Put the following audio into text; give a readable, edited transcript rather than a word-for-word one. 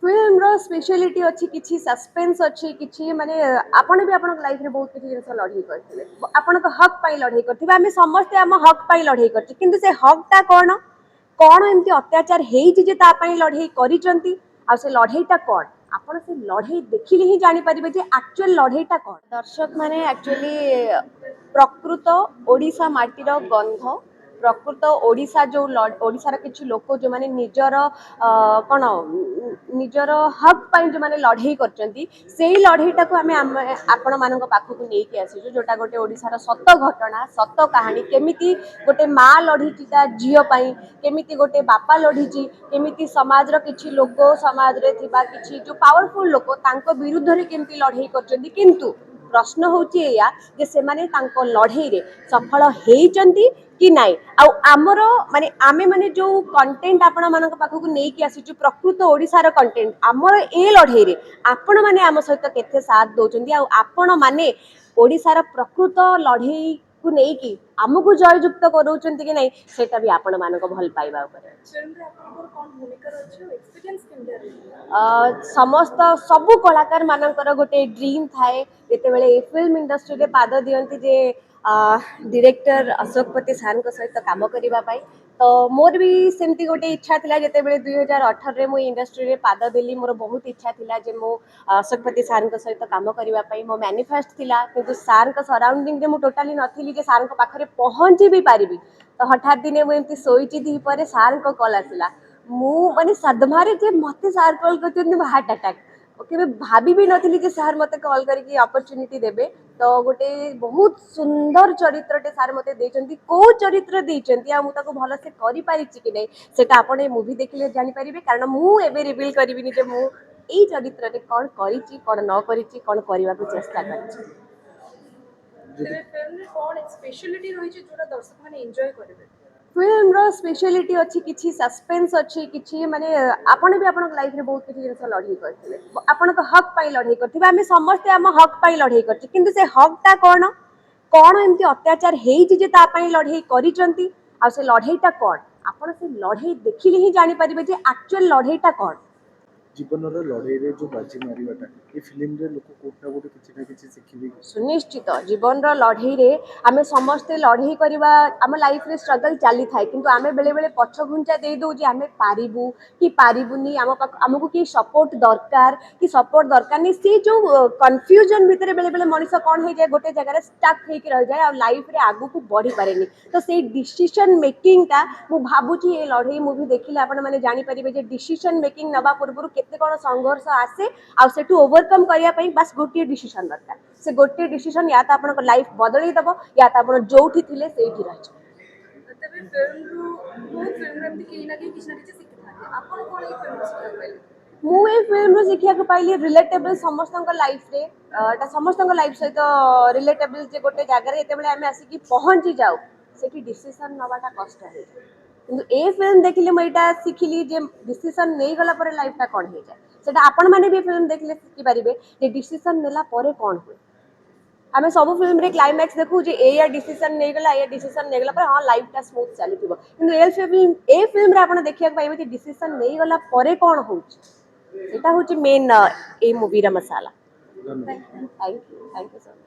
film रो speciality अच्छी किछि suspense अच्छी किछि माने आपण भी आपण लाइफ रे बहुत किछि जिंस लढई करथिले आपण को हक पाई लढई करथिबे आमे समस्त हम हक पाई लढई करछि किंतु से हक ता कोन कोन एमती अत्याचार हेई जे ता पाई लढई करिसंती आ से लढईटा कोन आपण से लढई देखिले ही जानि परिबे जे एक्चुअल लढईटा कोन दर्शक माने एक्चुअली प्रकृत ओडिसा माटीर गंध प्रकृत ओडिसा जो ओडिसार किछि लोक जो माने निजर कौन निजर हक पाई जो माने लढई करचंती सेही लढईटा को आमे आपण मानक पाखकु नै के आसी जोटा गोटे ओडिसार सत घटना सत कहानी केमिति गोटे माँ लढीची ता झियो पाई केमिति गोटे बापा लढीची केमिति समाज रो किछि लोक समाज रे थिबा किछि जो पावरफुल लोक तांको विरुद्ध रे केमिति लढई करचंती किंतु प्रश्न होची एया जे से माने तांको लढई रे सफल हेइचंती कि नाई आउ आमर माने आमे माने जो कंटेंट आपण मानक पाखकु नै कि आसी जो प्रकृत ओडिसार कंटेंट आमर ए लढई रे आपण माने आम सहित केते साथ दोचंती आउ आपण माने ओडिसार प्रकृत लढई को नै कि आमको जययुक्त करूचंती कि नै सेटा भी आपण मानक भल पाइबा ऊपर फिल्म रे आपन कोन भूमिका रहछ एक्सपीरियंस केमते समस्त सबु कलाकार मानकर गोटे ड्रीम थाए जेते बेले ए फिल्म इंडस्ट्री रे पाद दियंती जे डायरेक्टर अशोकपति सार सहित काम करने तो मोर भी सेमती गोटे इच्छा थिला जेते बेले 2018 रे मो इंडस्ट्री रे पाद देली मोर बहुत इच्छा थिला जे मो अशोकपति सार सहित काम करने मो मैनिफेस्ट थिला किंतु सार सराउंडिंग रे मो टोटाली नथिली जे सार पाखरे पहुंची भी पारिबी तो हठात दिने मो एमती सोईची दी परे सार कॉल आसिला मु माने सदमारे जे मते सार कॉल करते हार्ट अटैक ओके भाभी भी नथिली जे सार मते कॉल करके अपॉर्चुनिटी देबे तो गोटे बहुत सुंदर चरित्रटे सार मते देचंती को चरित्र देचंती आ मु ताको भलो से करि पारिछि कि नै सेटा आपण ए मूवी देखिले जानि परिबे कारण मु एबे रिवील करबिनी जे मु एई चरित्रटे कोन करिछि कोन न करिछि कोन करिवा को चेष्टा करछि तेरे फिल्म रे कोन स्पेशलिटी रहिछि जोरा दर्शक माने एन्जॉय करबे फिल्म रो स्पेशलिटी अच्छी किछि सस्पेंस अच्छी किछि माने आपण भी आपण लाइफ रे बहुत किछि जिंस लढई करथिले आपण को हक पाई लढई करथिबे आमे समस्त हम हक पाई लढई करछि किंतु से हक ता कोन कोन एमती अत्याचार हेई जे ता पाई लढई करिसंती आ से लढईटा कोन आपण से लढई देखिले ही जानि परिबे जे एक्चुअल लढईटा कोन जीवन लड़ाई रे जो बाजी मारिबाटा ए फिल्म रे लोक कोठा गोटे किछि ना किछि सिखिबे सुनिश्चित जीवन लड़ई रे आमे समस्ते लड़ई करवा आम लाइफ रे स्ट्रगल चली थाए किंतु आमे बेले बेले पछ घुंचा दे दउ जे आमे पारिबू कि पारिबुनी आमको कि सपोर्ट दरकार कि सपोर्ट दरकार नहीं सी जो कंफ्यूजन भितर बेले बेले मनीष कौन हो जाए गोटे जगह स्टक होकर रह जाए और लाइफ रे आगु को बढ़ी पारेनी तो से डिसीजन मेकिंग टा मु भाबुची ए लड़ई मूवी देखिले आपण माने जानि परिबे जे डिसीजन मेकिंग नबा पूर्व केते कोन संघर्ष आसे आ सेटू ओवरकम करिया पई बस गोटे डिसीजन दरकार से गोटे डिसीजन या तो आपन लाइफ बदलई दबो या तो आपन जोठी थिले सेठी रह तबे फिल्म रो बहुत फिल्म रे कि ना कि किछ ना किछ सिखता आपन कोन ए फिल्म सिखा पाइले मु ए फिल्म रो सिखिया को पाइली रिलेटेबल समस्त लाइफ रे एटा समस्त लाइफ सहित रिलेटेबल जे गोटे जगह रे एते बेले हमें आसी कि पहुंची जाऊ सेठी डिसीजन नबाटा कष्ट है किंतु ए फिल्म देखिले म एटा सिखिली जे डिसीजन नै गला पर लाइफ ता कोन हो जाए सेटा आपण माने भी फिल्म देखले सिखि परिबे जे डिसीजन नेला परे कोन होय आमे सब फिल्म रे क्लाइमैक्स देखु जे एया डिसीजन नै गला ए डिसीजन नै गला पर हां लाइफ ता स्मूथ चली थिबो किंतु ए फिल्म रे आपण देखिया पाइबे जे डिसीजन नै गला परे कोन होउछ एटा होची मेन ए मूवी रा मसाला थैंक यू सर